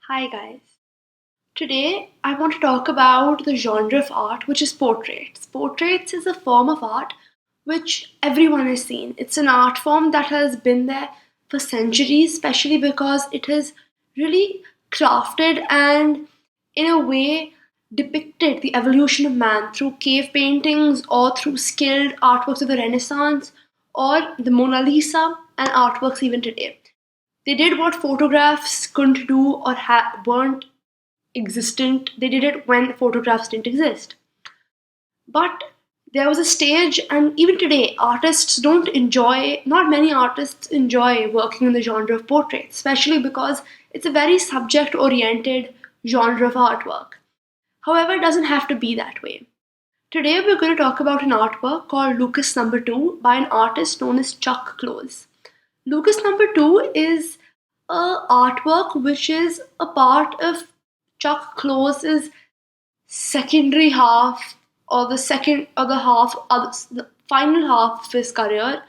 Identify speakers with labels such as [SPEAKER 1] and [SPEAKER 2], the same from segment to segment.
[SPEAKER 1] Hi guys. Today I want to talk about the genre of art which is portraits. Portraits is a form of art which everyone has seen. It's an art form that has been there for centuries, especially because it has really crafted and in a way depicted the evolution of man through cave paintings or through skilled artworks of the Renaissance or the Mona Lisa and artworks even today. They did what photographs couldn't do or weren't existent. They did it when photographs didn't exist. But there was a stage, and even today, not many artists enjoy working in the genre of portraits, especially because it's a very subject oriented genre of artwork. However, it doesn't have to be that way. Today, we're going to talk about an artwork called Lucas Number 2 by an artist known as Chuck Close. Lucas Number 2 is a artwork which is a part of Chuck Close's secondary half or the final half of his career.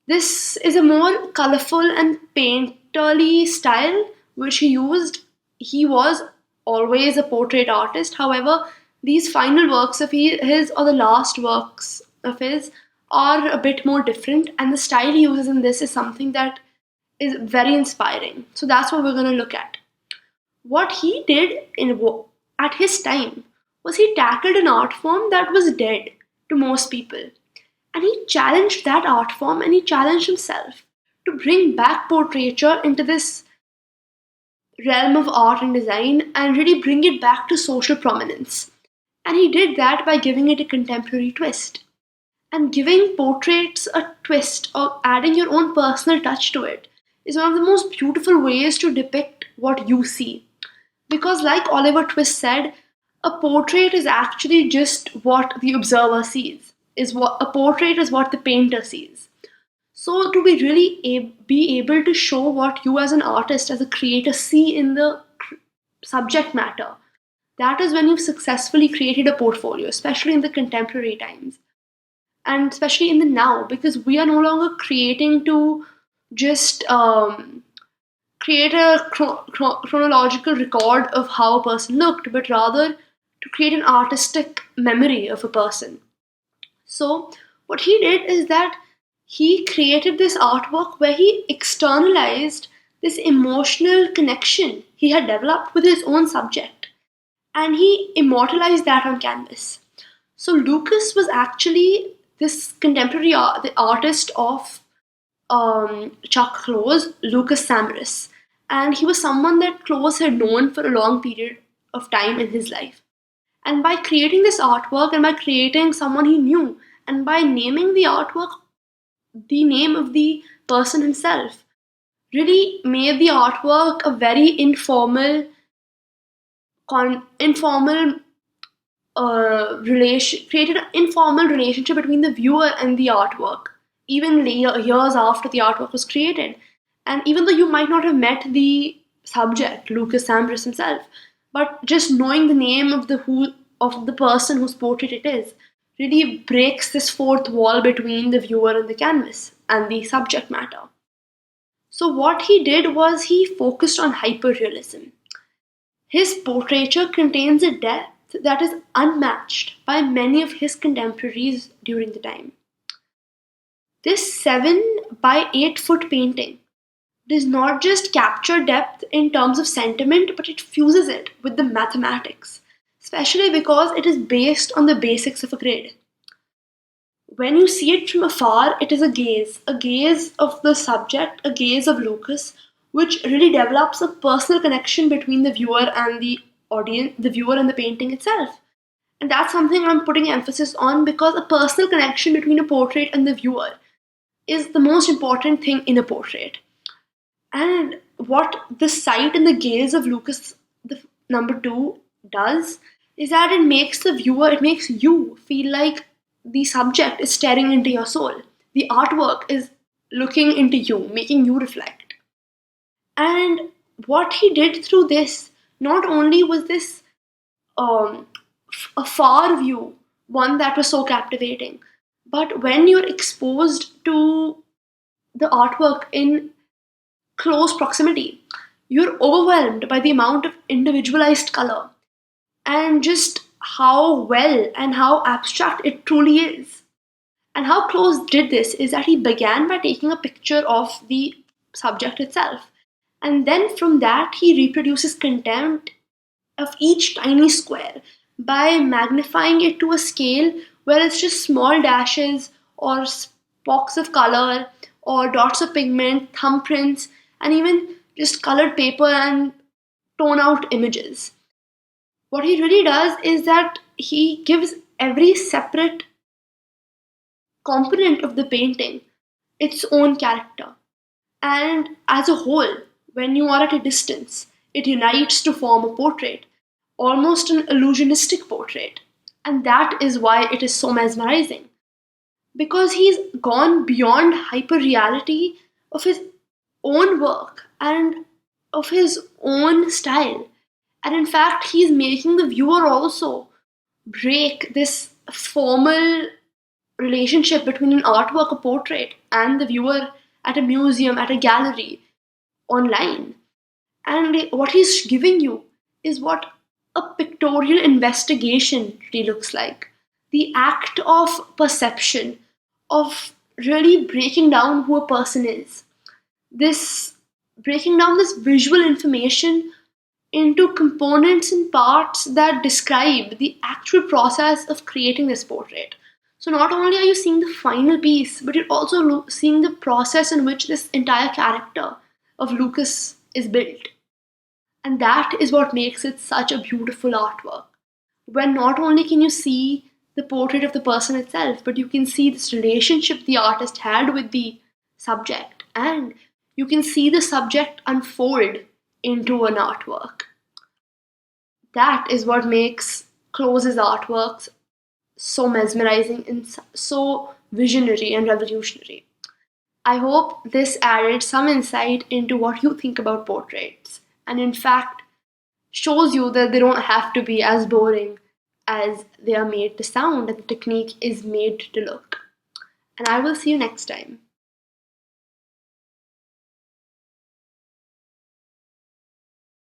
[SPEAKER 1] This is a more colorful and painterly style which he used. He was always a portrait artist. However, these final works of his or the last works of his are a bit more different, and the style he uses in this is something that is very inspiring. So that's what we're going to look at. What he did at his time was he tackled an art form that was dead to most people. And he challenged that art form and he challenged himself to bring back portraiture into this realm of art and design and really bring it back to social prominence. And he did that by giving it a contemporary twist. And giving portraits a twist or adding your own personal touch to it is one of the most beautiful ways to depict what you see. Because, like Oliver Twist said, a portrait is actually just what the observer sees. A portrait is what the painter sees. So, to be really be able to show what you as an artist, as a creator, see in the subject matter, that is when you've successfully created a portfolio, especially in the contemporary times. And especially in the now, because we are no longer creating to just create a chronological record of how a person looked, but rather to create an artistic memory of a person. So, what he did is that he created this artwork where he externalized this emotional connection he had developed with his own subject and he immortalized that on canvas. So, Lucas was actually this contemporary the artist of Chuck Close, Lucas Samaras, and he was someone that Close had known for a long period of time in his life. And by creating this artwork and by creating someone he knew, and by naming the artwork the name of the person himself, really made the artwork a very informal created an informal relationship between the viewer and the artwork, even years after the artwork was created. And even though you might not have met the subject, Lucas Sambris himself, but just knowing the name of the person whose portrait it is really breaks this fourth wall between the viewer and the canvas and the subject matter. So what he did was he focused on hyperrealism. His portraiture contains a depth that is unmatched by many of his contemporaries during the time. This 7 by 8 foot painting does not just capture depth in terms of sentiment, but it fuses it with the mathematics, especially because it is based on the basics of a grid. When you see it from afar, it is a gaze of the subject, a gaze of Lucas, which really develops a personal connection between the viewer and the audience, the viewer and the painting itself. And that's something I'm putting emphasis on because a personal connection between a portrait and the viewer is the most important thing in a portrait. And what the sight and the gaze of Lucas, the number 2, does is that it makes you feel like the subject is staring into your soul. The artwork is looking into you, making you reflect. And what he did through this, not only was this a far view, one that was so captivating, but when you're exposed to the artwork in close proximity, you're overwhelmed by the amount of individualized color and just how well and how abstract it truly is. And how Close did this is that he began by taking a picture of the subject itself. And then from that, he reproduces content of each tiny square by magnifying it to a scale where it's just small dashes or spocks of color or dots of pigment, thumbprints, and even just colored paper and tone out images. What he really does is that he gives every separate component of the painting its own character. And as a whole, when you are at a distance, it unites to form a portrait, almost an illusionistic portrait. And that is why it is so mesmerizing. Because he's gone beyond hyperreality of his own work and of his own style. And in fact, he's making the viewer also break this formal relationship between an artwork, a portrait, and the viewer at a museum, at a gallery, online. And what he's giving you is what a pictorial investigation really looks like. The act of perception, of really breaking down who a person is. This breaking down this visual information into components and parts that describe the actual process of creating this portrait. So not only are you seeing the final piece, but you're also seeing the process in which this entire character of Lucas is built. And that is what makes it such a beautiful artwork. When not only can you see the portrait of the person itself, but you can see this relationship the artist had with the subject, and you can see the subject unfold into an artwork. That is what makes Close's artworks so mesmerizing and so visionary and revolutionary. I hope this added some insight into what you think about portraits, and in fact shows you that they don't have to be as boring as they are made to sound and the technique is made to look. And I will see you next time.